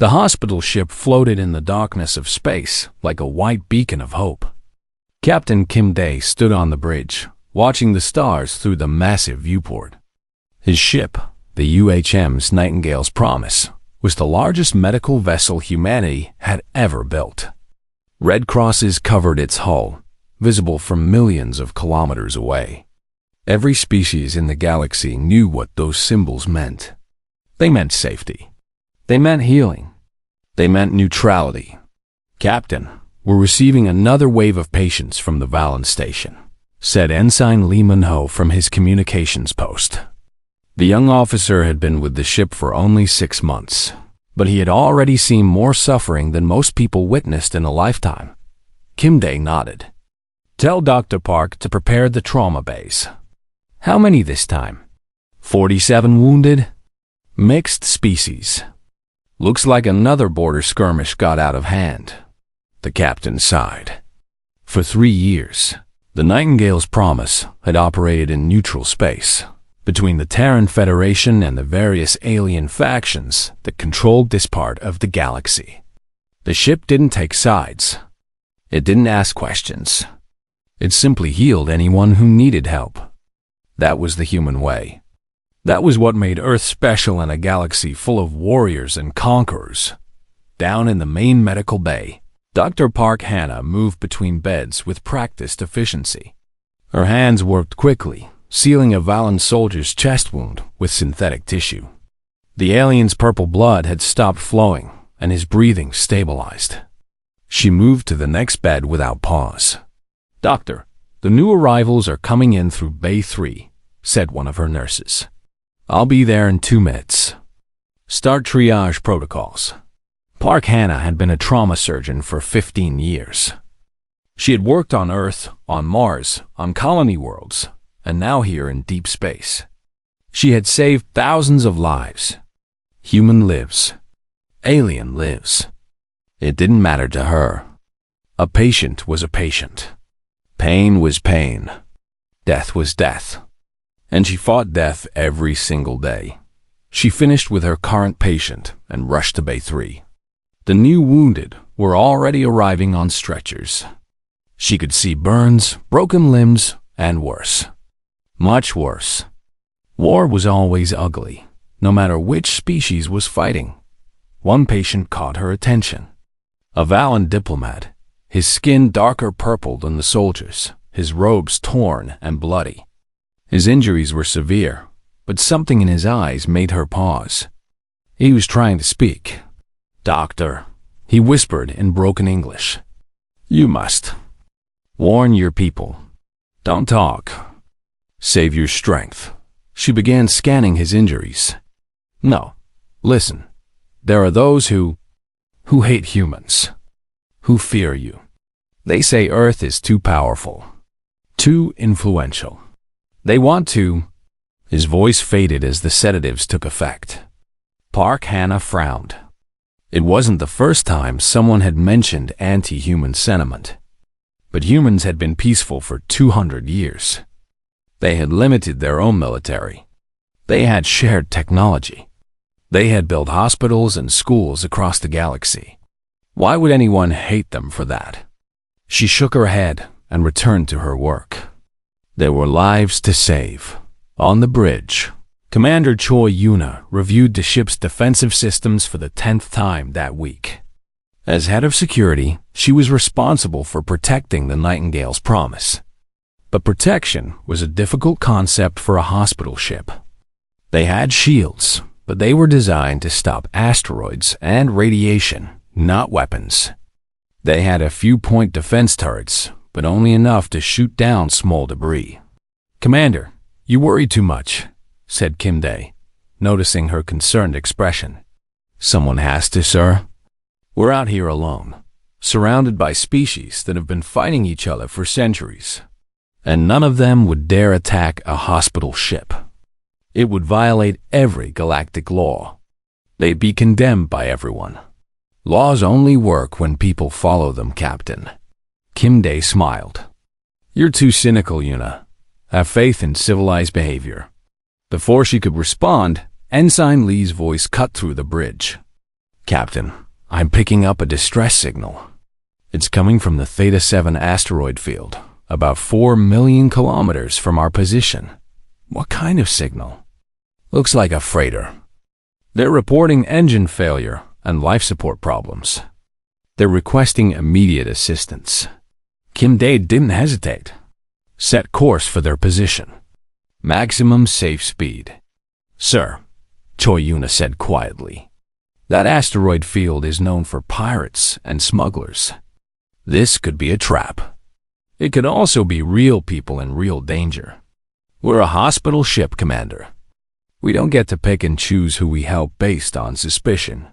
The hospital ship floated in the darkness of space like a white beacon of hope. Captain Kim Dae stood on the bridge, watching the stars through the massive viewport. His ship, the UHM's Nightingale's Promise, was the largest medical vessel humanity had ever built. Red crosses covered its hull, visible from millions of kilometers away. Every species in the galaxy knew what those symbols meant. They meant safety. They meant healing. They meant neutrality. "Captain, we're receiving another wave of patients from the Valen station," said Ensign Lee Min-ho from his communications post. The young officer had been with the ship for only 6 months, but he had already seen more suffering than most people witnessed in a lifetime. Kim Dae nodded. "Tell Dr. Park to prepare the trauma bays." "How many this time?" 47 wounded. Mixed species. Looks like another border skirmish got out of hand. The captain sighed. For 3 years, the Nightingale's Promise had operated in neutral space, between the Terran Federation and the various alien factions that controlled this part of the galaxy. The ship didn't take sides. It didn't ask questions. It simply healed anyone who needed help. That was the human way. That was what made Earth special in a galaxy full of warriors and conquerors. Down in the main medical bay, Dr. Park Hannah moved between beds with practiced efficiency. Her hands worked quickly, sealing a Valen soldier's chest wound with synthetic tissue. The alien's purple blood had stopped flowing, and his breathing stabilized. She moved to the next bed without pause. "Doctor, the new arrivals are coming in through Bay 3, said one of her nurses. "I'll be there in 2 minutes. Start triage protocols." Park Hannah had been a trauma surgeon for 15 years. She had worked on Earth, on Mars, on colony worlds, and now here in deep space. She had saved thousands of lives. Human lives. Alien lives. It didn't matter to her. A patient was a patient. Pain was pain. Death was death. And she fought death every single day. She finished with her current patient and rushed to Bay 3. The new wounded were already arriving on stretchers. She could see burns, broken limbs, and worse. Much worse. War was always ugly, no matter which species was fighting. One patient caught her attention. A Valen diplomat, his skin darker purple than the soldiers', his robes torn and bloody. His injuries were severe, but something in his eyes made her pause. He was trying to speak. "Doctor," he whispered in broken English. "You must warn your people. Don't talk. Save your strength." She began scanning his injuries. "No, listen. There are those who hate humans, who fear you. They say Earth is too powerful, too influential. They want to—" His voice faded as the sedatives took effect. Park Hannah frowned. It wasn't the first time someone had mentioned anti-human sentiment. But humans had been peaceful for 200 years. They had limited their own military. They had shared technology. They had built hospitals and schools across the galaxy. Why would anyone hate them for that? She shook her head and returned to her work. There were lives to save. On the bridge, Commander Choi Yuna reviewed the ship's defensive systems for the 10th time that week. As head of security, she was responsible for protecting the Nightingale's Promise. But protection was a difficult concept for a hospital ship. They had shields, but they were designed to stop asteroids and radiation, not weapons. They had a few point defense turrets, but only enough to shoot down small debris. "Commander, you worry too much," said Kim Dae, noticing her concerned expression. "Someone has to, sir. We're out here alone, surrounded by species that have been fighting each other for centuries. And none of them would dare attack a hospital ship. It would violate every galactic law. They'd be condemned by everyone. Laws only work when people follow them, Captain." Kim Dae smiled. "You're too cynical, Yuna. Have faith in civilized behavior." Before she could respond, Ensign Lee's voice cut through the bridge. Captain, I'm picking up a distress signal. It's coming from the Theta 7 asteroid field, about 4 million kilometers from our position. What kind of signal? Looks like a freighter. They're reporting engine failure and life support problems. They're requesting immediate assistance. Kim Dae didn't hesitate. Set course for their position. Maximum safe speed. Sir, Choi Yuna said quietly. That asteroid field is known for pirates and smugglers. This could be a trap. It could also be real people in real danger. We're a hospital ship, Commander. We don't get to pick and choose who we help based on suspicion.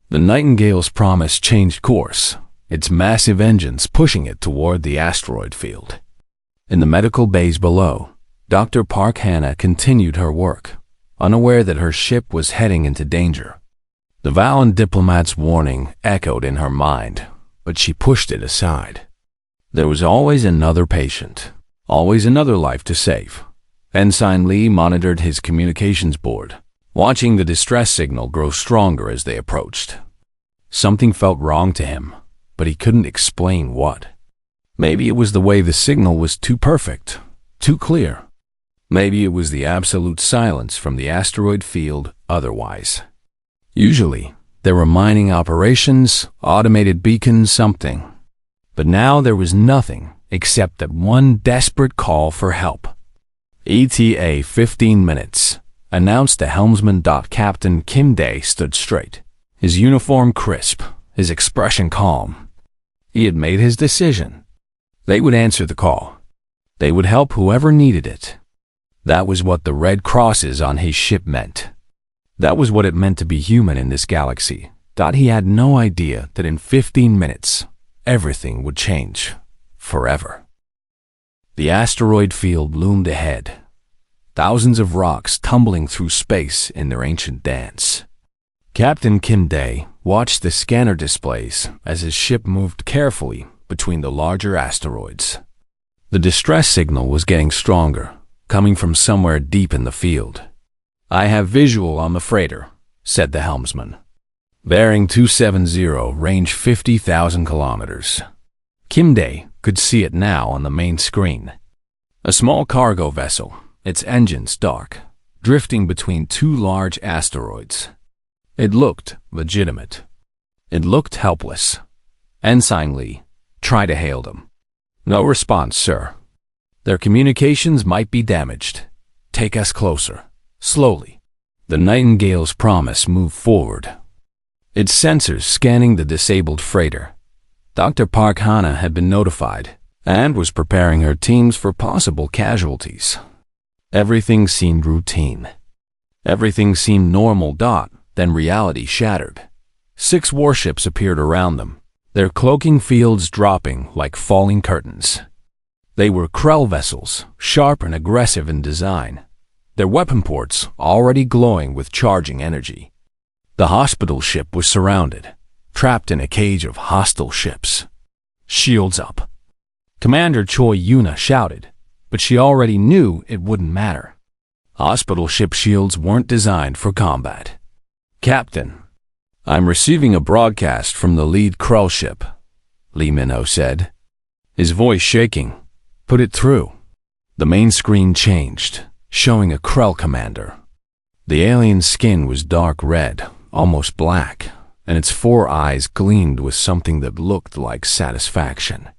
The Nightingale's Promise changed course, its massive engines pushing it toward the asteroid field. In the medical bays below, Dr. Park Hannah continued her work, unaware that her ship was heading into danger. The Valen diplomat's warning echoed in her mind, but she pushed it aside. There was always another patient, always another life to save. Ensign Lee monitored his communications board, watching the distress signal grow stronger as they approached. Something felt wrong to him, but he couldn't explain what. Maybe it was the way the signal was too perfect, too clear. Maybe it was the absolute silence from the asteroid field otherwise. Usually, there were mining operations, automated beacons, something. But now there was nothing except that one desperate call for help. ETA 15 minutes, announced the helmsman. Captain Kim Dae stood straight, his uniform crisp, his expression calm. He had made his decision. They would answer the call. They would help whoever needed it. That was what the red crosses on his ship meant. That was what it meant to be human in this galaxy. He had no idea that in 15 minutes, everything would change. Forever. The asteroid field loomed ahead. Thousands of rocks tumbling through space in their ancient dance. Captain Kim Dae watched the scanner displays as his ship moved carefully between the larger asteroids. The distress signal was getting stronger, coming from somewhere deep in the field. I have visual on the freighter, said the helmsman. Bearing 270, range 50,000 kilometers. Kim Dae could see it now on the main screen. A small cargo vessel, its engines dark, drifting between two large asteroids. It looked legitimate. It looked helpless. Ensign Lee tried to hail them. No response, sir. Their communications might be damaged. Take us closer. Slowly. The Nightingale's Promise moved forward. Its sensors scanning the disabled freighter. Dr. Park Hannah had been notified and was preparing her teams for possible casualties. Everything seemed routine. Everything seemed normal. Then reality shattered. 6 warships appeared around them, their cloaking fields dropping like falling curtains. They were Krell vessels, sharp and aggressive in design, their weapon ports already glowing with charging energy. The hospital ship was surrounded, trapped in a cage of hostile ships. Shields up. Commander Choi Yuna shouted, but she already knew it wouldn't matter. Hospital ship shields weren't designed for combat. Captain, I'm receiving a broadcast from the lead Krell ship, Lee Minho said, his voice shaking. Put it through. The main screen changed, showing a Krell commander. The alien's skin was dark red, almost black, and its 4 eyes gleamed with something that looked like satisfaction.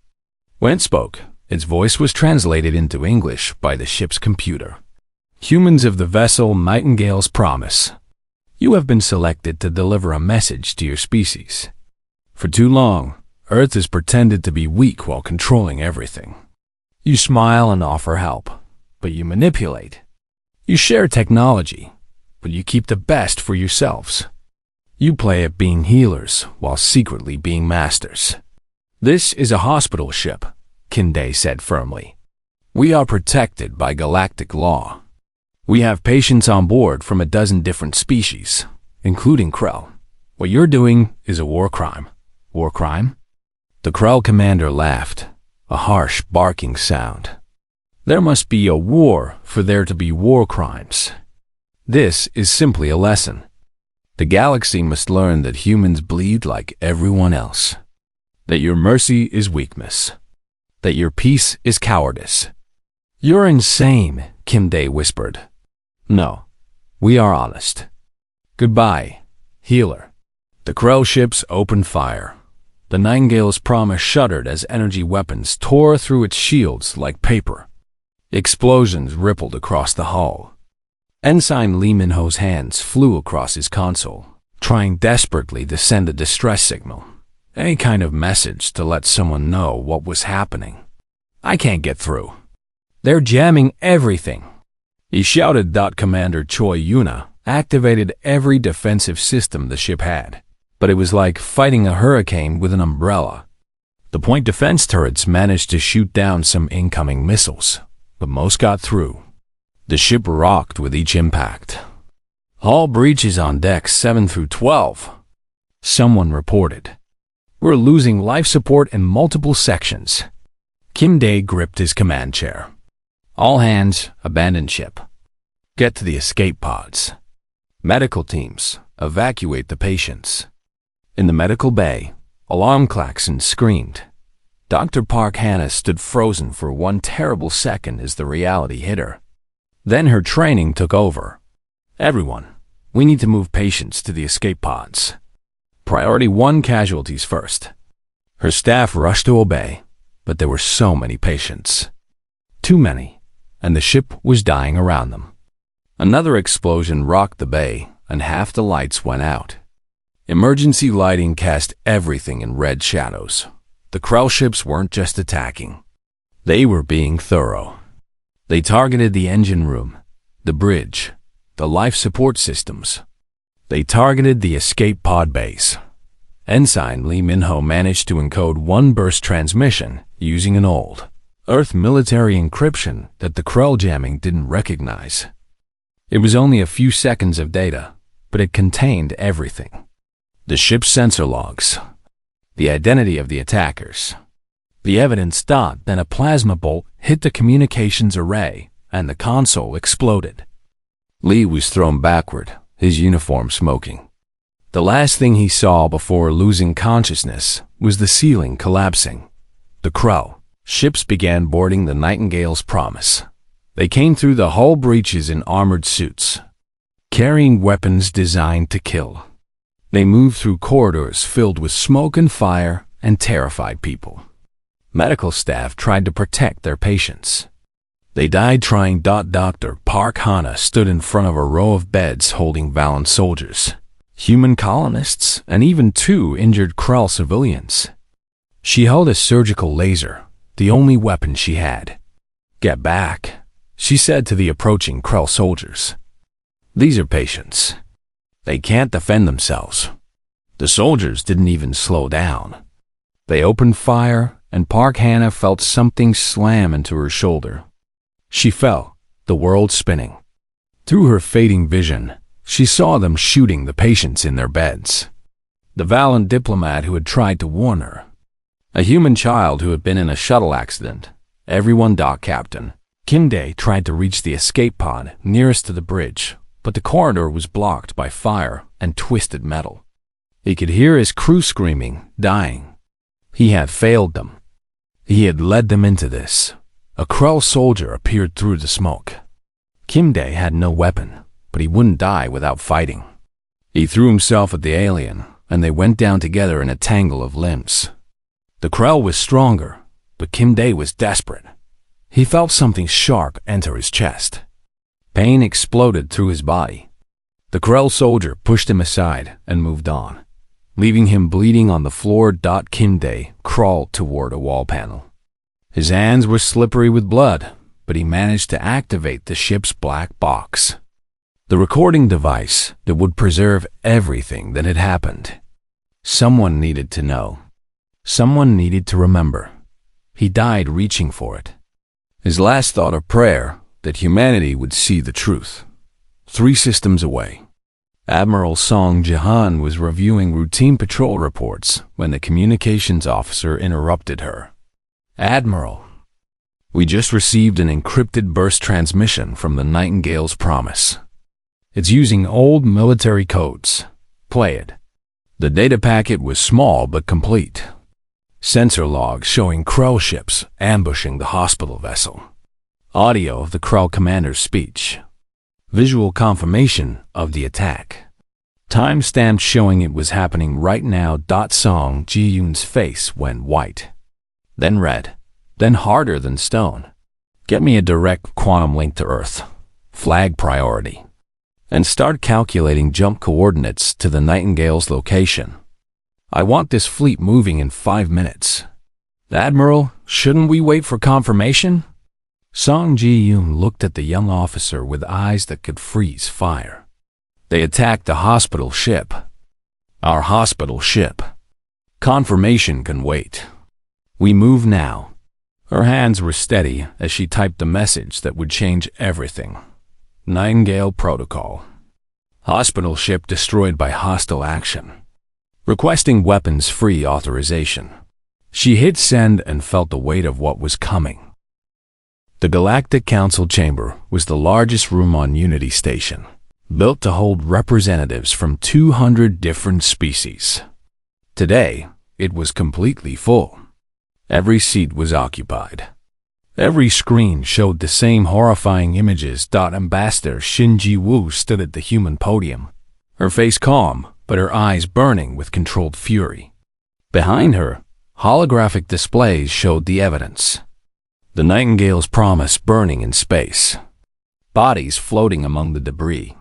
When it spoke, its voice was translated into English by the ship's computer. Humans of the vessel Nightingale's Promise, you have been selected to deliver a message to your species. For too long, Earth has pretended to be weak while controlling everything. You smile and offer help, but you manipulate. You share technology, but you keep the best for yourselves. You play at being healers while secretly being masters. This is a hospital ship, Kim Dae said firmly. We are protected by galactic law. We have patients on board from a dozen different species, including Krell. What you're doing is a war crime. War crime? The Krell commander laughed, a harsh barking sound. There must be a war for there to be war crimes. This is simply a lesson. The galaxy must learn that humans bleed like everyone else. That your mercy is weakness. That your peace is cowardice. You're insane, Kim Dae whispered. No, we are honest. Goodbye, healer. The Krell ships opened fire. The Nightingale's promise shuddered as energy weapons tore through its shields like paper. Explosions rippled across the hull. Ensign Lee Min-ho's hands flew across his console, trying desperately to send a distress signal, any kind of message to let someone know what was happening. I can't get through. They're jamming everything. He shouted. Commander Choi Yuna activated every defensive system the ship had, but it was like fighting a hurricane with an umbrella. The point defense turrets managed to shoot down some incoming missiles, but most got through. The ship rocked with each impact. Hull breaches on decks 7 through 12. Someone reported. We're losing life support in multiple sections. Kim Dae gripped his command chair. All hands, abandon ship. Get to the escape pods. Medical teams, evacuate the patients. In the medical bay, alarm klaxons screamed. Dr. Park Hannah stood frozen for one terrible second as the reality hit her. Then her training took over. Everyone, we need to move patients to the escape pods. Priority 1 casualties first. Her staff rushed to obey, but there were so many patients. Too many, and the ship was dying around them. Another explosion rocked the bay, and half the lights went out. Emergency lighting cast everything in red shadows. The Krell ships weren't just attacking. They were being thorough. They targeted the engine room, the bridge, the life support systems. They targeted the escape pod base. Ensign Lee Min-ho managed to encode one burst transmission using an old Earth military encryption that the Krell jamming didn't recognize. It was only a few seconds of data, but it contained everything. The ship's sensor logs, the identity of the attackers, the evidence. Then a plasma bolt hit the communications array, and the console exploded. Lee was thrown backward, his uniform smoking. The last thing he saw before losing consciousness was the ceiling collapsing. The Krell ships began boarding the Nightingale's promise. They came through the hull breaches in armored suits, carrying weapons designed to kill. They moved through corridors filled with smoke and fire and terrified people. Medical staff tried to protect their patients. They died trying. Dr. Park Hannah stood in front of a row of beds holding valiant soldiers, human colonists, and even 2 injured Krell civilians. She held a surgical laser, the only weapon she had. Get back, she said to the approaching Krell soldiers. These are patients. They can't defend themselves. The soldiers didn't even slow down. They opened fire, and Park Hannah felt something slam into her shoulder. She fell, the world spinning. Through her fading vision, she saw them shooting the patients in their beds. The valiant diplomat who had tried to warn her. A human child who had been in a shuttle accident. Everyone. Captain Kim Dae tried to reach the escape pod nearest to the bridge, but the corridor was blocked by fire and twisted metal. He could hear his crew screaming, dying. He had failed them. He had led them into this. A Krell soldier appeared through the smoke. Kim Dae had no weapon, but he wouldn't die without fighting. He threw himself at the alien, and they went down together in a tangle of limbs. The Krell was stronger, but Kim Dae was desperate. He felt something sharp enter his chest. Pain exploded through his body. The Krell soldier pushed him aside and moved on, leaving him bleeding on the floor. Kim Dae crawled toward a wall panel. His hands were slippery with blood, but he managed to activate the ship's black box, the recording device that would preserve everything that had happened. Someone needed to know. Someone needed to remember. He died reaching for it. His last thought of prayer, that humanity would see the truth. 3 systems away. Admiral Song Jahan was reviewing routine patrol reports when the communications officer interrupted her. Admiral, we just received an encrypted burst transmission from the Nightingale's promise. It's using old military codes. play it. The data packet was small but complete. Sensor logs showing Krell ships ambushing the hospital vessel. Audio of the Krell commander's speech. Visual confirmation of the attack. Timestamp showing it was happening right now. Song Ji-yoon's face went white, then red, then harder than stone. Get me a direct quantum link to Earth. Flag priority. And start calculating jump coordinates to the Nightingale's location. I want this fleet moving in 5 minutes. Admiral, shouldn't we wait for confirmation? Song Ji-yoon looked at the young officer with eyes that could freeze fire. They attacked the hospital ship. Our hospital ship. Confirmation can wait. We move now. Her hands were steady as she typed the message that would change everything. Nightingale Protocol. Hospital ship destroyed by hostile action. Requesting weapons-free authorization. She hit send and felt the weight of what was coming. The Galactic Council chamber was the largest room on Unity Station, built to hold representatives from 200 different species. Today, it was completely full. Every seat was occupied. Every screen showed the same horrifying images. Ambassador Shin Ji-woo stood at the human podium, her face calm, but her eyes burning with controlled fury. Behind her, holographic displays showed the evidence. The Nightingale's promise burning in space. Bodies floating among the debris.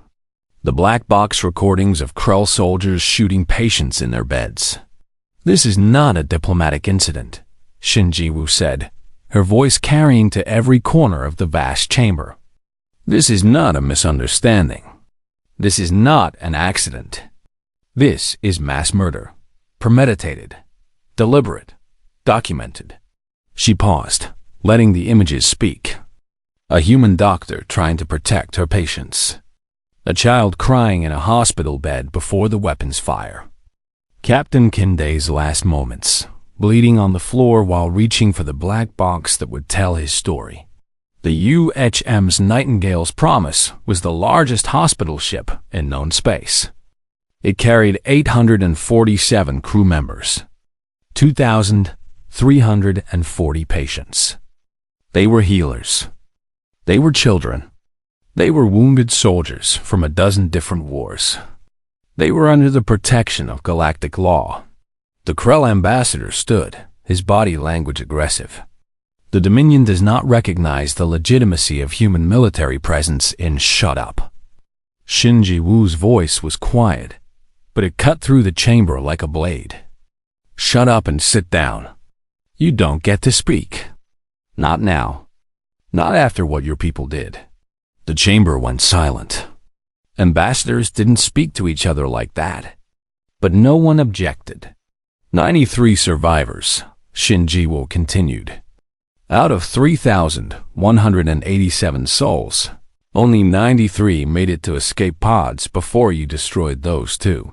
The black box recordings of Krell soldiers shooting patients in their beds. This is not a diplomatic incident, Shin Ji-woo said, her voice carrying to every corner of the vast chamber. This is not a misunderstanding. This is not an accident. This is mass murder. Premeditated. Deliberate. Documented. She paused, letting the images speak. A human doctor trying to protect her patients. A child crying in a hospital bed before the weapons fire. Captain Kim Dae's last moments, bleeding on the floor while reaching for the black box that would tell his story. The UHM's Nightingale's Promise was the largest hospital ship in known space. It carried 847 crew members, 2,340 patients. They were healers. They were children. They were wounded soldiers from a dozen different wars. They were under the protection of galactic law. The Krell ambassador stood, his body language aggressive. The Dominion does not recognize the legitimacy of human military presence in Shut Up. Shin Ji-woo's voice was quiet, but it cut through the chamber like a blade. Shut up and sit down. You don't get to speak. Not now. Not after what your people did. The chamber went silent. Ambassadors didn't speak to each other like that. But no one objected. 93 survivors, Shin Ji-woo continued. Out of 3,187 souls, only 93 made it to escape pods before you destroyed those too.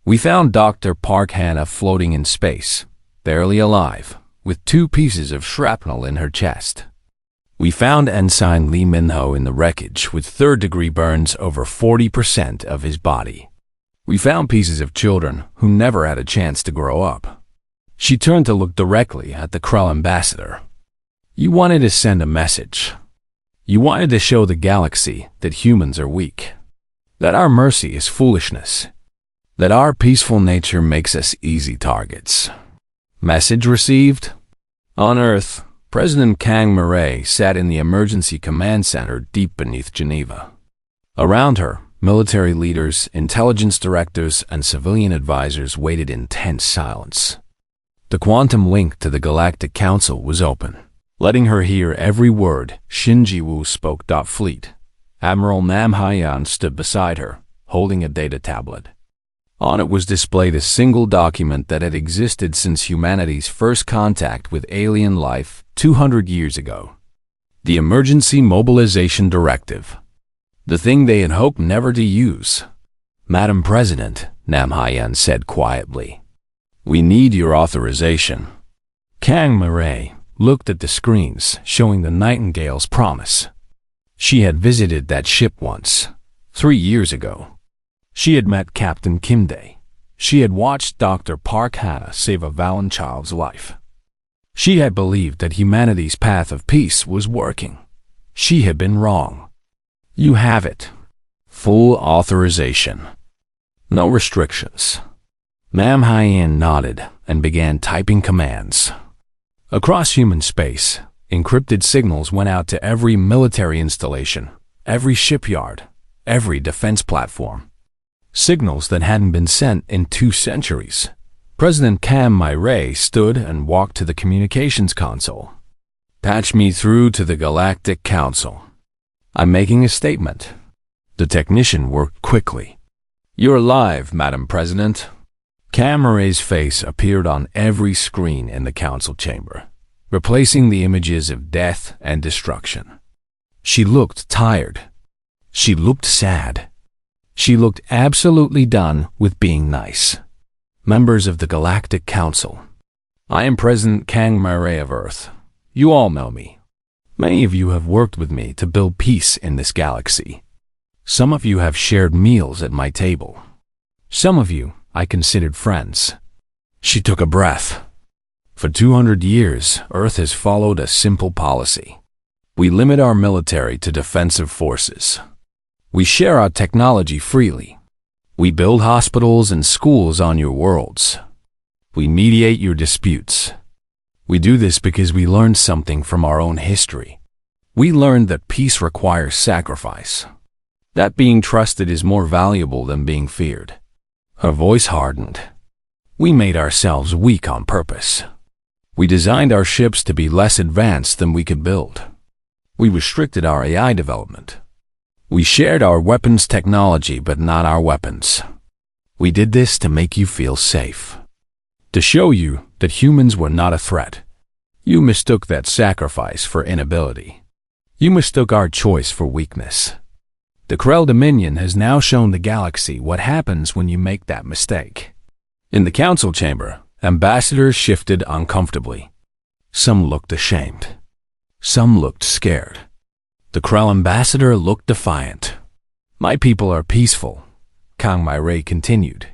We found Dr. Park Hannah floating in space, barely alive, with 2 pieces of shrapnel in her chest. We found Ensign Lee Min-ho in the wreckage with third-degree burns over 40% of his body. We found pieces of children who never had a chance to grow up. She turned to look directly at the Krell ambassador. You wanted to send a message. You wanted to show the galaxy that humans are weak, that our mercy is foolishness, that our peaceful nature makes us easy targets. Message received? On Earth, President Kang Murray sat in the Emergency Command Center deep beneath Geneva. Around her, military leaders, intelligence directors, and civilian advisors waited in tense silence. The quantum link to the Galactic Council was open, letting her hear every word Shin Ji-woo spoke. Fleet. Admiral Nam Hyeon stood beside her, holding a data tablet. On it was displayed a single document that had existed since humanity's first contact with alien life 200 years ago. The Emergency Mobilization Directive. The thing they had hoped never to use. Madam President, Nam Hyeon said quietly, we need your authorization. Kang Murray looked at the screens showing the Nightingale's Promise. She had visited that ship once, 3 years ago. She had met Captain Kimday. She had watched Dr. Park Hannah save a valiant child's life. She had believed that humanity's path of peace was working. She had been wrong. You have it. Full authorization. No restrictions. Ma'am Hyen nodded and began typing commands. Across human space, encrypted signals went out to every military installation, every shipyard, every defense platform. Signals that hadn't been sent in 2 centuries. President Cam Myray stood and walked to the communications console. Patch me through to the Galactic Council. I'm making a statement. The technician worked quickly. You're live, Madam President. Cam Myray's face appeared on every screen in the council chamber, replacing the images of death and destruction. She looked tired. She looked sad. She looked absolutely done with being nice. Members of the Galactic Council. I am President Kang Myray of Earth. You all know me. Many of you have worked with me to build peace in this galaxy. Some of you have shared meals at my table. Some of you I considered friends. She took a breath. For 200 years, Earth has followed a simple policy. We limit our military to defensive forces. We share our technology freely. We build hospitals and schools on your worlds. We mediate your disputes. We do this because we learned something from our own history. We learned that peace requires sacrifice. That being trusted is more valuable than being feared. Her voice hardened. We made ourselves weak on purpose. We designed our ships to be less advanced than we could build. We restricted our AI development. We shared our weapons technology, but not our weapons. We did this to make you feel safe. To show you that humans were not a threat. You mistook that sacrifice for inability. You mistook our choice for weakness. The Krell Dominion has now shown the galaxy what happens when you make that mistake. In the council chamber, ambassadors shifted uncomfortably. Some looked ashamed. Some looked scared. The Krell ambassador looked defiant. My people are peaceful, Kang Myray continued.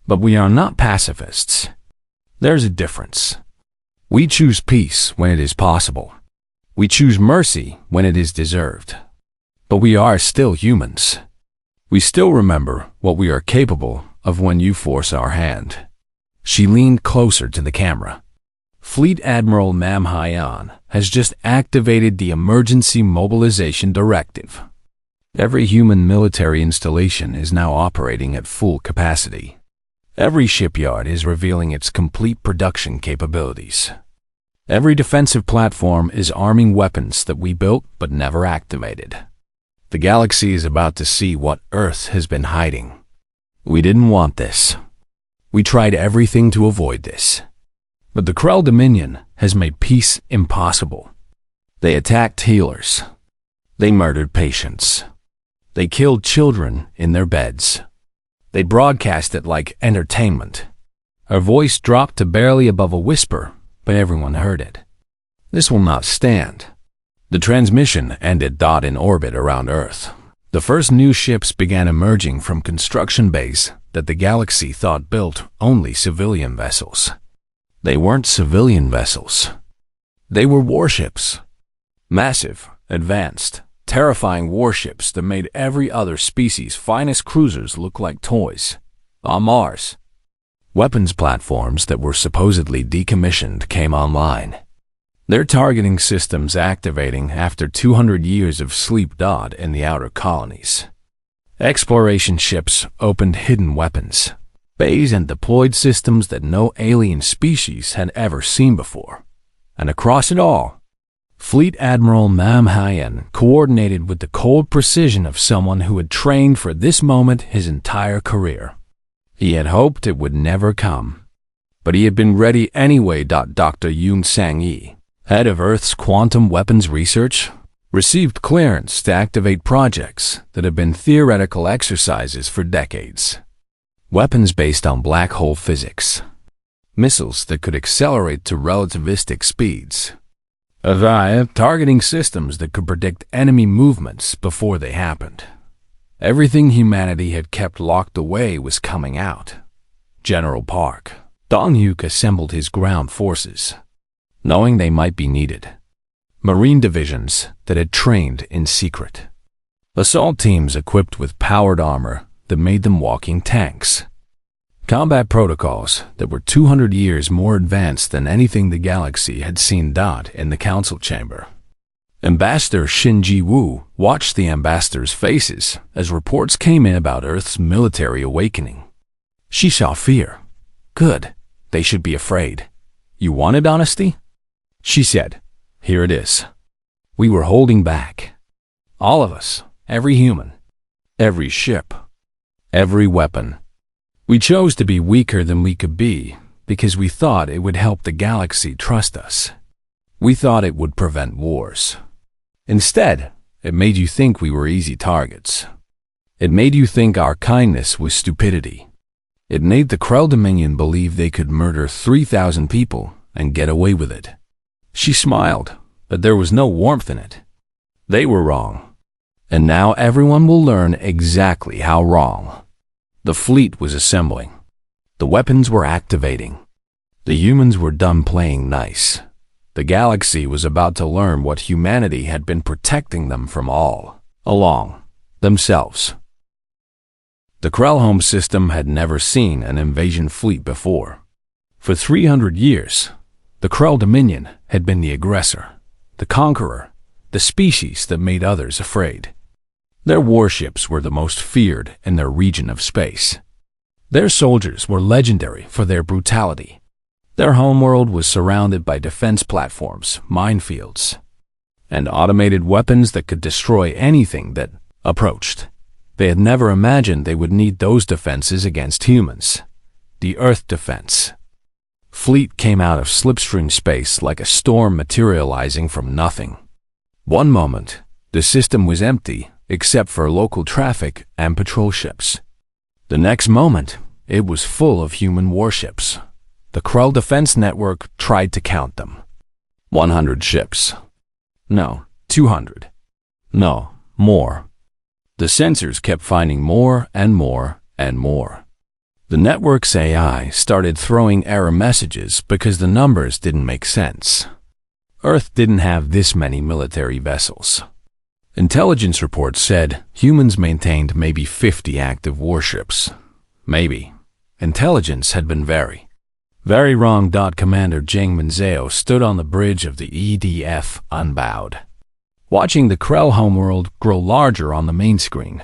But we are not pacifists. There's a difference. We choose peace when it is possible. We choose mercy when it is deserved. But we are still humans. We still remember what we are capable of when you force our hand. She leaned closer to the camera. Fleet Admiral Mam Hyan has just activated the emergency mobilization directive. Every human military installation is now operating at full capacity. Every shipyard is revealing its complete production capabilities. Every defensive platform is arming weapons that we built but never activated. The galaxy is about to see what Earth has been hiding. We didn't want this. We tried everything to avoid this. But the Krell Dominion has made peace impossible. They attacked healers. They murdered patients. They killed children in their beds. They broadcast it like entertainment. Her voice dropped to barely above a whisper, but everyone heard it. This will not stand. The transmission ended in orbit around Earth. The first new ships began emerging from construction bays that the galaxy thought built only civilian vessels. They weren't civilian vessels. They were warships. Massive, advanced, terrifying warships that made every other species' finest cruisers look like toys. On Mars, weapons platforms that were supposedly decommissioned came online. Their targeting systems activating after 200 years of sleep in the outer colonies. Exploration ships opened hidden weapons, bays and deployed systems that no alien species had ever seen before. And across it all, Fleet Admiral Mam Hyan coordinated with the cold precision of someone who had trained for this moment his entire career. He had hoped it would never come, but he had been ready anyway. Dr. Yoon Sang-yi, head of Earth's quantum weapons research, received clearance to activate projects that had been theoretical exercises for decades. Weapons based on black hole physics. Missiles that could accelerate to relativistic speeds. Targeting systems that could predict enemy movements before they happened. Everything humanity had kept locked away was coming out. General Park Dong-hyuk assembled his ground forces, knowing they might be needed. Marine divisions that had trained in secret. Assault teams equipped with powered armor that made them walking tanks. Combat protocols that were 200 years more advanced than anything the galaxy had seen. In the council chamber, Ambassador Shin Ji-woo watched the ambassadors' faces as reports came in about Earth's military awakening. She saw fear. Good. They should be afraid. You wanted honesty? She said. Here it is. We were holding back. All of us. Every human. Every ship. Every weapon. We chose to be weaker than we could be because we thought it would help the galaxy trust us. We thought it would prevent wars. Instead, it made you think we were easy targets. It made you think our kindness was stupidity. It made the Krell Dominion believe they could murder 3,000 people and get away with it. She smiled, but there was no warmth in it. They were wrong. And now everyone will learn exactly how wrong. The fleet was assembling. The weapons were activating. The humans were done playing nice. The galaxy was about to learn what humanity had been protecting them from all along, themselves. The Krell home system had never seen an invasion fleet before. For 300 years, the Krell Dominion had been the aggressor, the conqueror, the species that made others afraid. Their warships were the most feared in their region of space. Their soldiers were legendary for their brutality. Their homeworld was surrounded by defense platforms, minefields, and automated weapons that could destroy anything that approached. They had never imagined they would need those defenses against humans. The Earth defense. Fleet came out of slipstream space like a storm materializing from nothing. One moment, the system was empty except for local traffic and patrol ships. The next moment, it was full of human warships. The Krell Defense Network tried to count them. 100 ships. No, 200. No, more. The sensors kept finding more and more and more. The network's AI started throwing error messages because the numbers didn't make sense. Earth didn't have this many military vessels. Intelligence reports said humans maintained maybe 50 active warships. Maybe. Intelligence had been very wrong. Commander Jang Min-seo stood on the bridge of the EDF unbowed, watching the Krell homeworld grow larger on the main screen.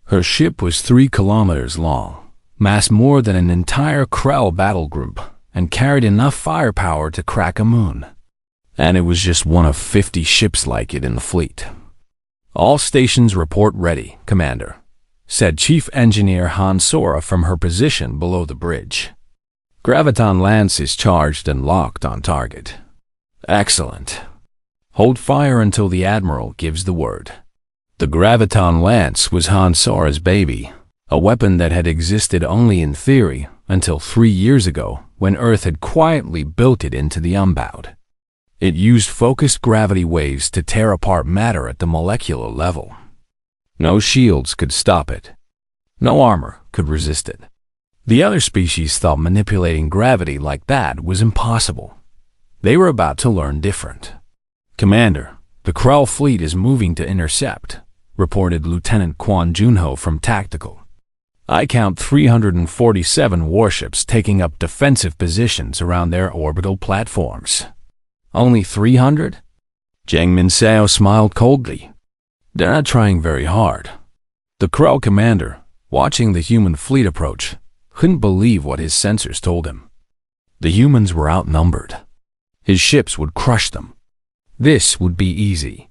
Her ship was 3 kilometers long, massed more than an entire Krell battle group, and carried enough firepower to crack a moon. And it was just one of 50 ships like it in the fleet. All stations report ready, Commander, said Chief Engineer Han Sora from her position below the bridge. Graviton Lance is charged and locked on target. Excellent. Hold fire until the Admiral gives the word. The Graviton Lance was Han Sora's baby, a weapon that had existed only in theory until 3 years ago when Earth had quietly built it into the unbowed. It used focused gravity waves to tear apart matter at the molecular level. No shields could stop it. No armor could resist it. The other species thought manipulating gravity like that was impossible. They were about to learn different. Commander, the Krell fleet is moving to intercept, reported Lieutenant Kwon Junho from Tactical. I count 347 warships taking up defensive positions around their orbital platforms. Only 300? Jang Min-seo smiled coldly. They're not trying very hard. The Krell commander, watching the human fleet approach, couldn't believe what his sensors told him. The humans were outnumbered. His ships would crush them. This would be easy.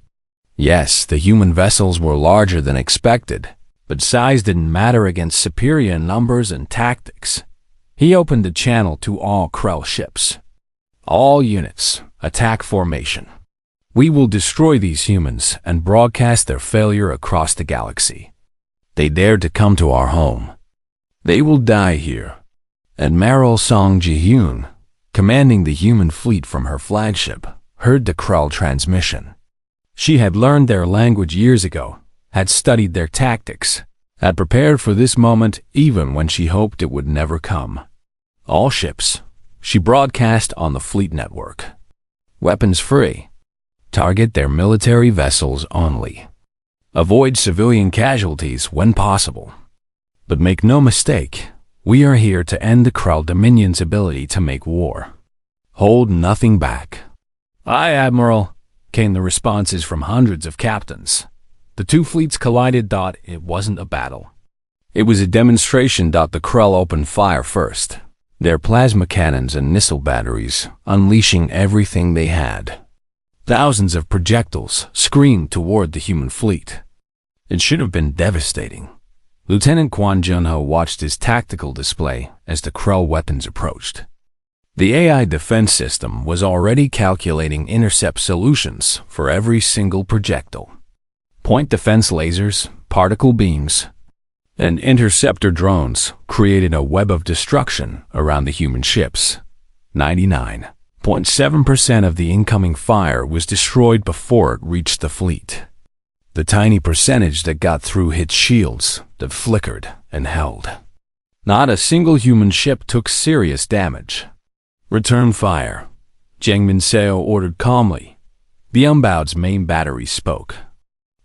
Yes, the human vessels were larger than expected, but size didn't matter against superior numbers and tactics. He opened the channel to all Krell ships. All units, attack formation. We will destroy these humans and broadcast their failure across the galaxy. They dared to come to our home. They will die here. Admiral Song Ji-hyun, commanding the human fleet from her flagship, heard the Krell transmission. She had learned their language years ago, had studied their tactics, had prepared for this moment even when she hoped it would never come. All ships, she broadcast on the fleet network. Weapons free. Target their military vessels only. Avoid civilian casualties when possible. But make no mistake, we are here to end the Krell Dominion's ability to make war. Hold nothing back. Aye, Admiral, came the responses from hundreds of captains. The two fleets collided. It wasn't a battle. It was a demonstration. The Krell opened fire first, their plasma cannons and missile batteries unleashing everything they had. Thousands of projectiles screamed toward the human fleet. It should have been devastating. Lieutenant Kwon Jun-ho watched his tactical display as the Krell weapons approached. The AI defense system was already calculating intercept solutions for every single projectile. Point defense lasers, particle beams, and interceptor drones created a web of destruction around the human ships. 99.7% of the incoming fire was destroyed before it reached the fleet. The tiny percentage that got through hit shields that flickered and held. Not a single human ship took serious damage. Return fire, Jang Min-seo ordered calmly. The Unbound's main battery spoke.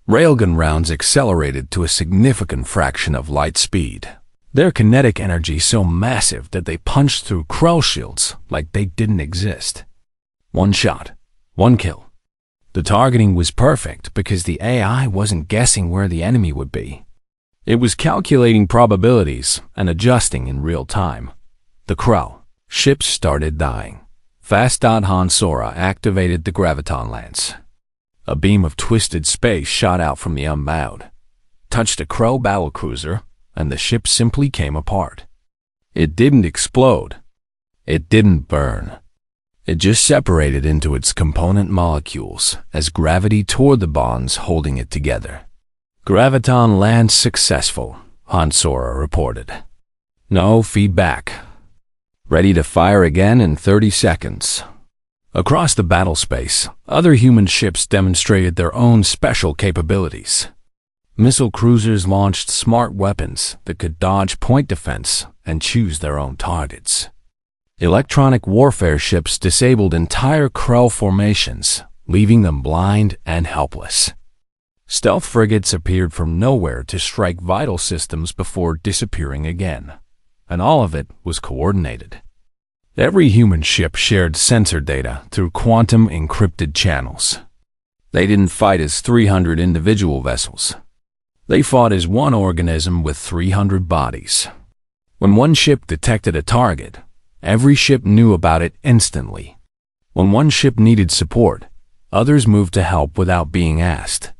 Railgun rounds accelerated to a significant fraction of light speed. Their kinetic energy so massive that they punched through Krell shields like they didn't exist. One shot, one kill. The targeting was perfect because the AI wasn't guessing where the enemy would be. It was calculating probabilities and adjusting in real time. The Krell ships started dying. Fast. Han Sora activated the graviton lance. A beam of twisted space shot out from the Unbound, touched a Krell battlecruiser, and the ship simply came apart. It didn't explode. It didn't burn. It just separated into its component molecules as gravity tore the bonds holding it together. Graviton lance successful, Han Sora reported. No feedback. Ready to fire again in 30 seconds. Across the battle space, other human ships demonstrated their own special capabilities. Missile cruisers launched smart weapons that could dodge point defense and choose their own targets. Electronic warfare ships disabled entire Krell formations, leaving them blind and helpless. Stealth frigates appeared from nowhere to strike vital systems before disappearing again, and all of it was coordinated. Every human ship shared sensor data through quantum-encrypted channels. They didn't fight as 300 individual vessels. They fought as one organism with 300 bodies. When one ship detected a target, every ship knew about it instantly. When one ship needed support, others moved to help without being asked.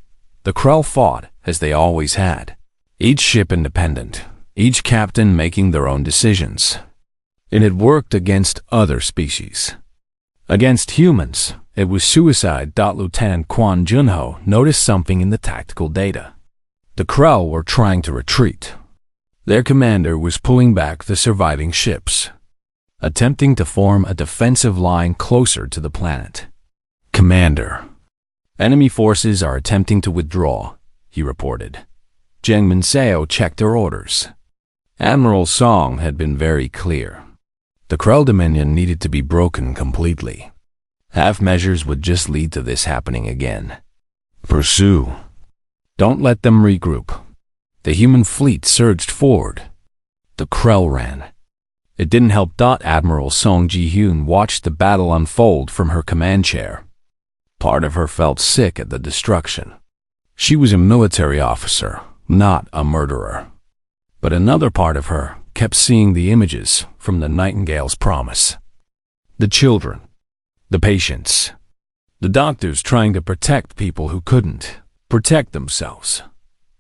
The Krell fought as they always had, each ship independent, each captain making their own decisions. It had worked against other species. Against humans, it was suicide. Lieutenant Kwon Jun-ho noticed something in the tactical data. The Krell were trying to retreat. Their commander was pulling back the surviving ships, attempting to form a defensive line closer to the planet. Commander, enemy forces are attempting to withdraw, he reported. Jang Min-seo checked their orders. Admiral Song had been very clear. The Krell Dominion needed to be broken completely. Half measures would just lead to this happening again. Pursue. Don't let them regroup. The human fleet surged forward. The Krell ran. It didn't help. Admiral Song Ji-hyun watched the battle unfold from her command chair. Part of her felt sick at the destruction. She was a military officer, not a murderer. But another part of her kept seeing the images from the Nightingale's promise. The children, the patients, the doctors trying to protect people who couldn't protect themselves.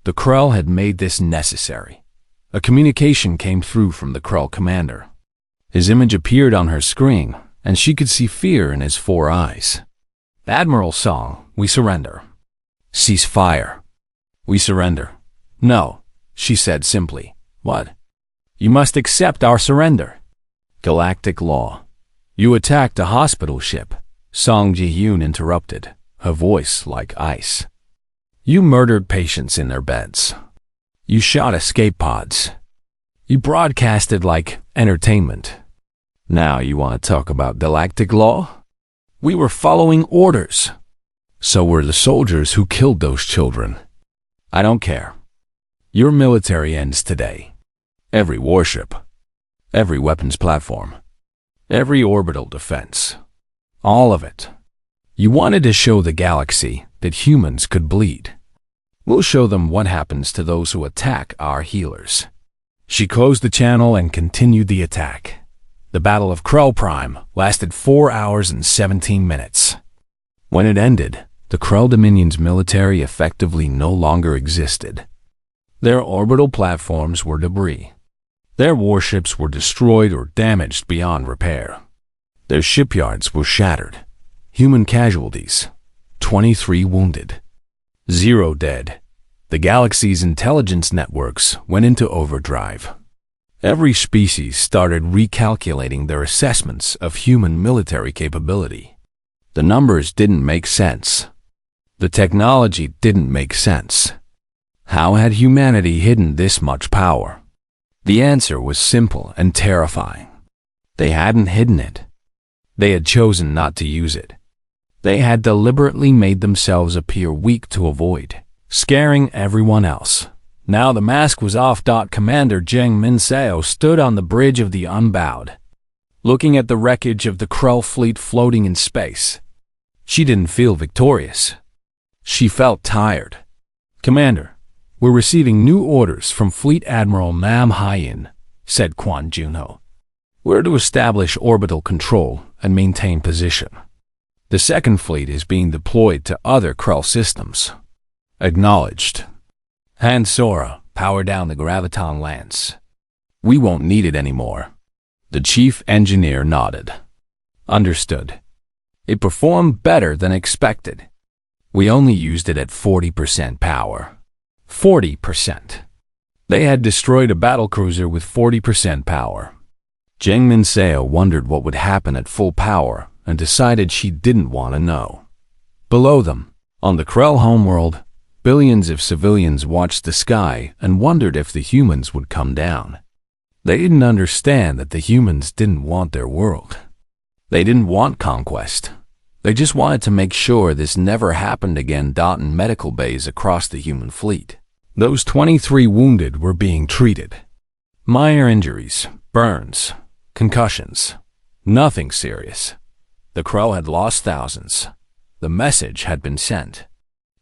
The Krell had made this necessary. A communication came through from the Krell commander. His image appeared on her screen, and she could see fear in his 4 eyes. Admiral Song, we surrender. Cease fire. We surrender. No, she said simply. What? You must accept our surrender. Galactic law. You attacked a hospital ship, Song Ji-hyun interrupted, her voice like ice. You murdered patients in their beds. You shot escape pods. You broadcasted like entertainment. Now you want to talk about galactic law? We were following orders. So were the soldiers who killed those children. I don't care. Your military ends today. Every warship, every weapons platform, every orbital defense, all of it. You wanted to show the galaxy that humans could bleed. We'll show them what happens to those who attack our healers. She closed the channel and continued the attack. The Battle of Krell Prime lasted 4 hours and 17 minutes. When it ended, the Krell Dominion's military effectively no longer existed. Their orbital platforms were debris. Their warships were destroyed or damaged beyond repair. Their shipyards were shattered. Human casualties, 23 wounded. 0 dead. The galaxy's intelligence networks went into overdrive. Every species started recalculating their assessments of human military capability. The numbers didn't make sense. The technology didn't make sense. How had humanity hidden this much power? The answer was simple and terrifying. They hadn't hidden it. They had chosen not to use it. They had deliberately made themselves appear weak to avoid scaring everyone else. Now the mask was off. Commander Zheng Minseo stood on the bridge of the Unbowed, looking at the wreckage of the Krell fleet floating in space. She didn't feel victorious. She felt tired. Commander, we're receiving new orders from Fleet Admiral Nam Haiyan, said Quan Junho. We're to establish orbital control and maintain position. The second fleet is being deployed to other Krell systems. Acknowledged. Han Sora, power down the graviton lance. We won't need it anymore. The chief engineer nodded. Understood. It performed better than expected. We only used it at 40% power. 40%. They had destroyed a battlecruiser with 40% power. Zheng Minseo wondered what would happen at full power and decided she didn't want to know. Below them, on the Krell homeworld, billions of civilians watched the sky and wondered if the humans would come down. They didn't understand that the humans didn't want their world. They didn't want conquest. They just wanted to make sure this never happened again. In medical bays across the human fleet, those 23 wounded were being treated. Minor injuries, burns, concussions, nothing serious. The Krell had lost thousands. The message had been sent.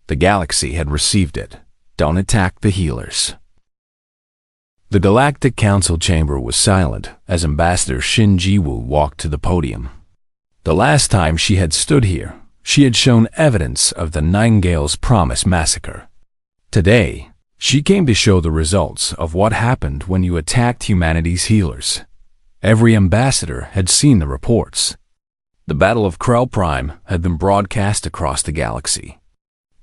The galaxy had received it. Don't attack the healers. The Galactic Council chamber was silent as Ambassador Shin Ji-woo walked to the podium. The last time she had stood here, she had shown evidence of the Nightingale's Promise massacre. Today, she came to show the results of what happened when you attacked humanity's healers. Every ambassador had seen the reports. The Battle of Krell Prime had been broadcast across the galaxy.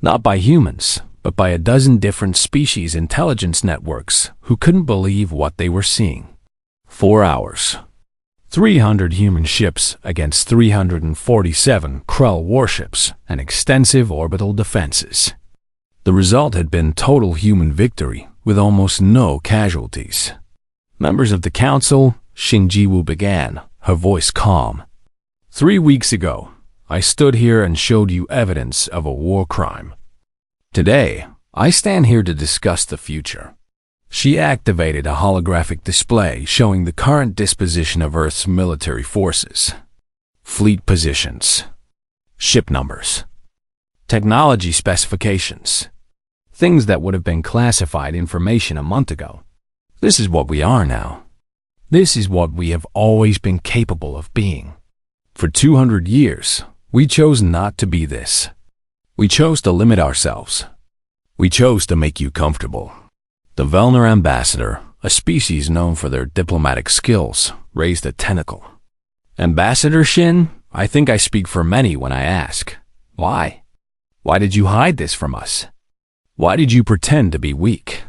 Not by humans, but by a dozen different species intelligence networks who couldn't believe what they were seeing. 4 hours. 300 human ships against 347 Krell warships and extensive orbital defenses. The result had been total human victory with almost no casualties. Members of the council, Shin Ji-woo began, her voice calm. 3 weeks ago, I stood here and showed you evidence of a war crime. Today, I stand here to discuss the future. She activated a holographic display showing the current disposition of Earth's military forces, fleet positions, ship numbers, technology specifications, things that would have been classified information a month ago. This is what we are now. This is what we have always been capable of being. For 200 years, we chose not to be this. We chose to limit ourselves. We chose to make you comfortable. The Velner ambassador, a species known for their diplomatic skills, raised a tentacle. Ambassador Shin, I think I speak for many when I ask, why? Why did you hide this from us? Why did you pretend to be weak?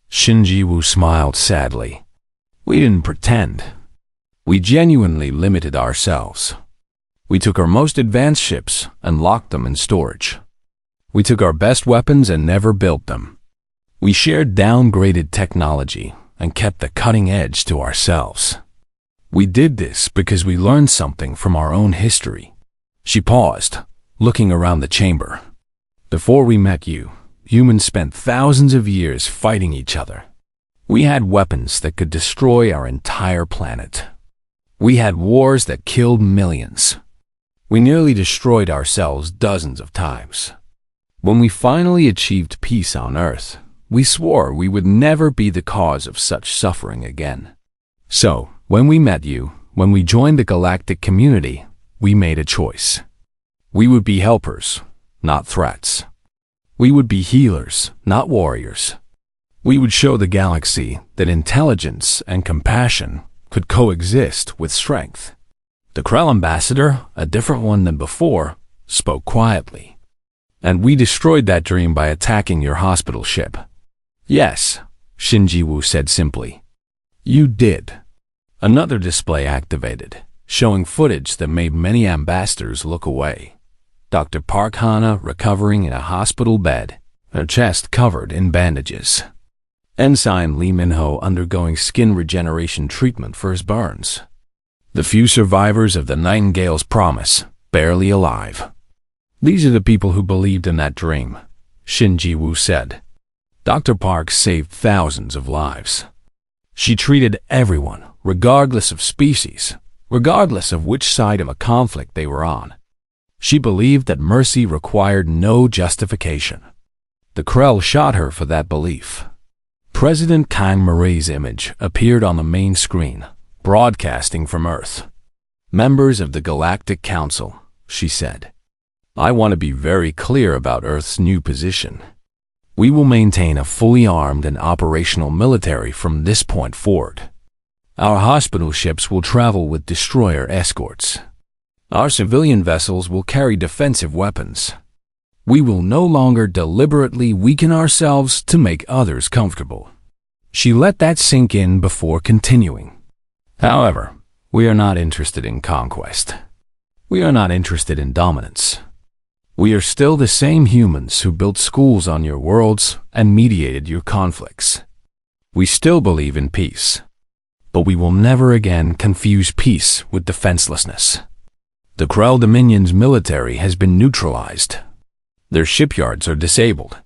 Shin Ji-woo smiled sadly. We didn't pretend. We genuinely limited ourselves. We took our most advanced ships and locked them in storage. We took our best weapons and never built them. We shared downgraded technology and kept the cutting edge to ourselves. We did this because we learned something from our own history. She paused, looking around the chamber. Before we met you, humans spent thousands of years fighting each other. We had weapons that could destroy our entire planet. We had wars that killed millions. We nearly destroyed ourselves dozens of times. When we finally achieved peace on Earth, we swore we would never be the cause of such suffering again. So, when we met you, when we joined the galactic community, we made a choice. We would be helpers, not threats. We would be healers, not warriors. We would show the galaxy that intelligence and compassion could coexist with strength. The Krell ambassador, a different one than before, spoke quietly. And we destroyed that dream by attacking your hospital ship. Yes, Shinji-Woo said simply. You did. Another display activated, showing footage that made many ambassadors look away. Dr. Park Hana recovering in a hospital bed, her chest covered in bandages. Ensign Lee Min-ho undergoing skin regeneration treatment for his burns. The few survivors of the Nightingale's Promise, barely alive. These are the people who believed in that dream, Shinji-Woo said. Dr. Park saved thousands of lives. She treated everyone, regardless of species, regardless of which side of a conflict they were on. She believed that mercy required no justification. The Krell shot her for that belief. President Kang Maray's image appeared on the main screen, broadcasting from Earth. Members of the Galactic Council, she said. I want to be very clear about Earth's new position. We will maintain a fully armed and operational military from this point forward. Our hospital ships will travel with destroyer escorts. Our civilian vessels will carry defensive weapons. We will no longer deliberately weaken ourselves to make others comfortable. She let that sink in before continuing. However, we are not interested in conquest. We are not interested in dominance. We are still the same humans who built schools on your worlds and mediated your conflicts. We still believe in peace, but we will never again confuse peace with defenselessness. The Krell Dominion's military has been neutralized. Their shipyards are disabled.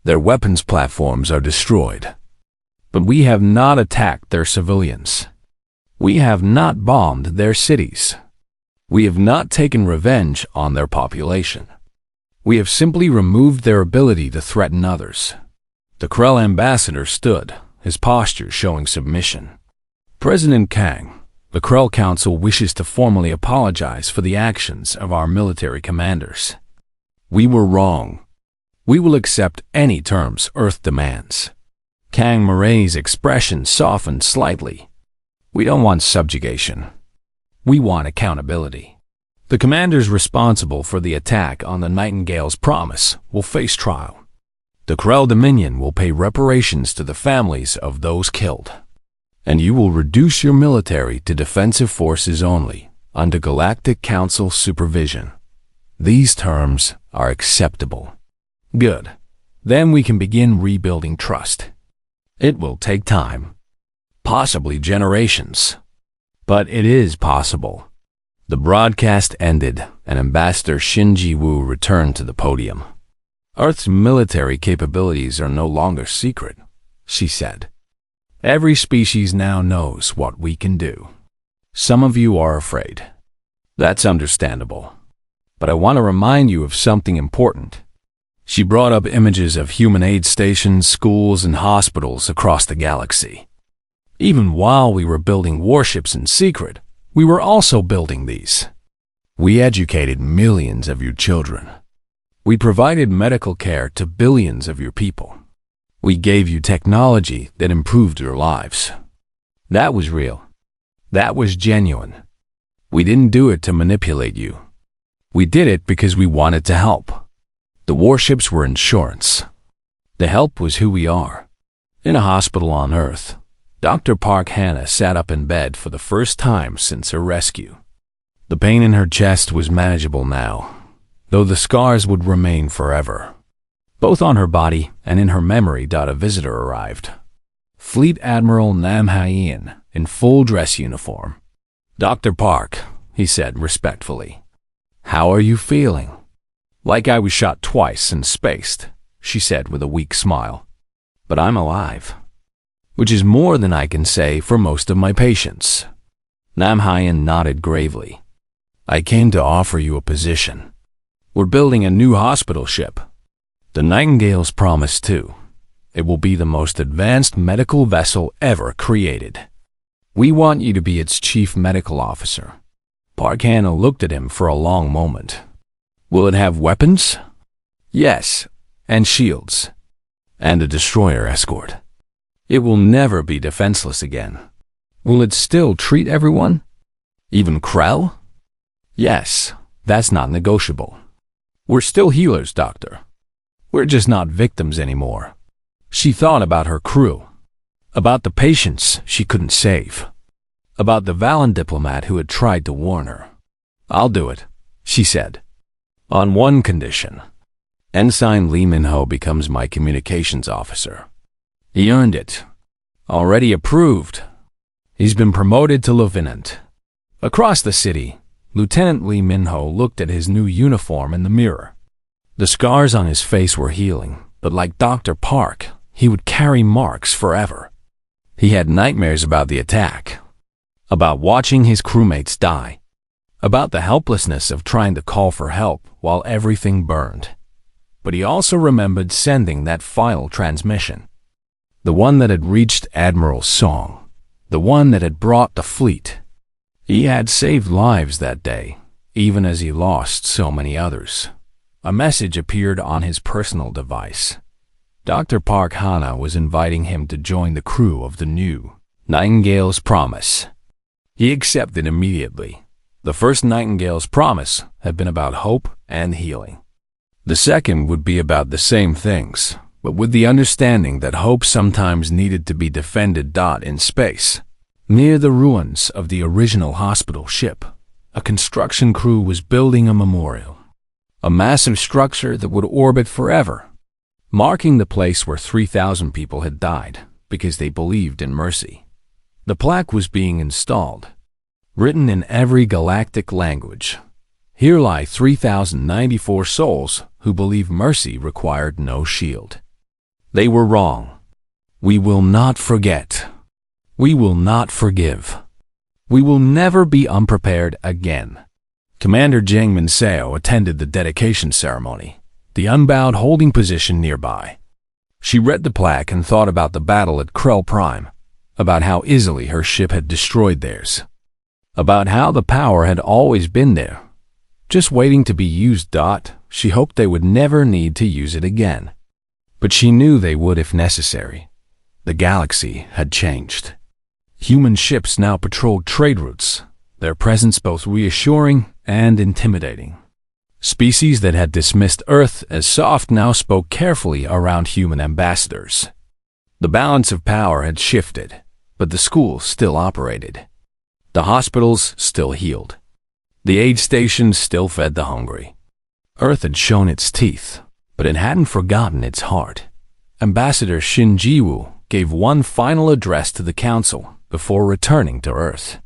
Their weapons platforms are destroyed. But we have not attacked their civilians. We have not bombed their cities. We have not taken revenge on their population. We have simply removed their ability to threaten others. The Krell ambassador stood, his posture showing submission. President Kang, the Krell Council wishes to formally apologize for the actions of our military commanders. We were wrong. We will accept any terms Earth demands. Kang Maray's expression softened slightly. We don't want subjugation. We want accountability. The commanders responsible for the attack on the Nightingale's Promise will face trial. The Krell Dominion will pay reparations to the families of those killed. And you will reduce your military to defensive forces only, under Galactic Council supervision. These terms are acceptable. Good. Then we can begin rebuilding trust. It will take time. Possibly generations. But it is possible. The broadcast ended, and Ambassador Shinji-Woo returned to the podium. Earth's military capabilities are no longer secret, she said. Every species now knows what we can do. Some of you are afraid. That's understandable. But I want to remind you of something important. She brought up images of human aid stations, schools, and hospitals across the galaxy. Even while we were building warships in secret, we were also building these. We educated millions of your children. We provided medical care to billions of your people. We gave you technology that improved your lives. That was real. That was genuine. We didn't do it to manipulate you. We did it because we wanted to help. The warships were insurance. The help was who we are. In a hospital on Earth, Dr. Park Hana sat up in bed for the first time since her rescue. The pain in her chest was manageable now, though the scars would remain forever. Both on her body and in her memory. A visitor arrived. Fleet Admiral Nam Hyen, in full dress uniform. "Dr. Park," he said respectfully. "How are you feeling?" "Like I was shot twice and spaced," she said with a weak smile. "But I'm alive, which is more than I can say for most of my patients." Nam Hyen nodded gravely. "I came to offer you a position. We're building a new hospital ship. The Nightingale's Promise, too. It will be the most advanced medical vessel ever created. We want you to be its chief medical officer." Park Hannah looked at him for a long moment. "Will it have weapons?" "Yes, and shields. And a destroyer escort. It will never be defenseless again." "Will it still treat everyone? Even Krell?" "Yes, that's not negotiable. We're still healers, Doctor. We're just not victims anymore." She thought about her crew, about the patients she couldn't save, about the Valen diplomat who had tried to warn her. "I'll do it," she said. "On one condition. Ensign Lee Min-ho becomes my communications officer." "He earned it. Already approved. He's been promoted to lieutenant." Across the city, Lieutenant Lee Min-ho looked at his new uniform in the mirror. The scars on his face were healing, but like Dr. Park, he would carry marks forever. He had nightmares about the attack, about watching his crewmates die, about the helplessness of trying to call for help while everything burned. But he also remembered sending that final transmission, the one that had reached Admiral Song, the one that had brought the fleet. He had saved lives that day, even as he lost so many others. A message appeared on his personal device. Dr. Park Hannah was inviting him to join the crew of the new Nightingale's Promise. He accepted immediately. The first Nightingale's Promise had been about hope and healing. The second would be about the same things, but with the understanding that hope sometimes needed to be defended. In space, near the ruins of the original hospital ship, a construction crew was building a memorial, a massive structure that would orbit forever, marking the place where 3,000 people had died because they believed in mercy. The plaque was being installed, written in every galactic language. "Here lie 3,094 souls who believe mercy required no shield. They were wrong. We will not forget. We will not forgive. We will never be unprepared again." Commander Jang Min-seo attended the dedication ceremony, the unbowed holding position nearby. She read the plaque and thought about the battle at Krell Prime, about how easily her ship had destroyed theirs, about how the power had always been there, just waiting to be used. She hoped they would never need to use it again. But she knew they would if necessary. The galaxy had changed. Human ships now patrolled trade routes, their presence both reassuring and intimidating. Species that had dismissed Earth as soft now spoke carefully around human ambassadors. The balance of power had shifted, but the schools still operated. The hospitals still healed. The aid stations still fed the hungry. Earth had shown its teeth, but it hadn't forgotten its heart. Ambassador Shin Ji-woo gave one final address to the council before returning to Earth.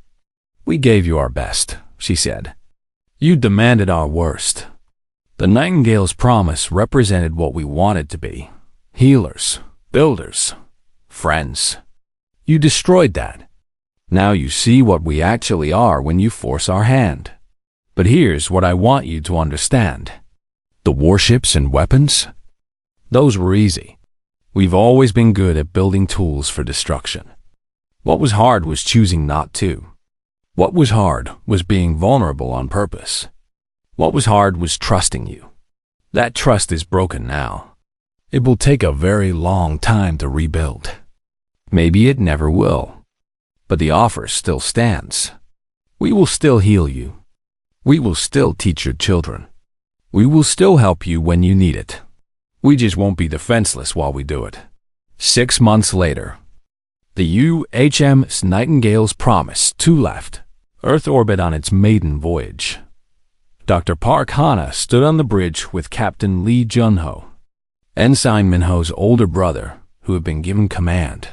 "We gave you our best," she said. "You demanded our worst." The Nightingale's Promise represented what we wanted to be: healers, builders, friends. You destroyed that. Now you see what we actually are when you force our hand. But here's what I want you to understand. The warships and weapons? Those were easy. We've always been good at building tools for destruction. What was hard was choosing not to. What was hard was being vulnerable on purpose. What was hard was trusting you. That trust is broken now. It will take a very long time to rebuild. Maybe it never will. But the offer still stands. We will still heal you. We will still teach your children. We will still help you when you need it. We just won't be defenseless while we do it. 6 months later, the UHMS Nightingale's Promise 2 left Earth orbit on its maiden voyage. Dr. Park Hannah stood on the bridge with Captain Lee Jun-ho. Ensign Minho's older brother, who had been given command.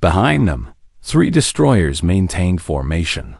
Behind them, 3 destroyers maintained formation,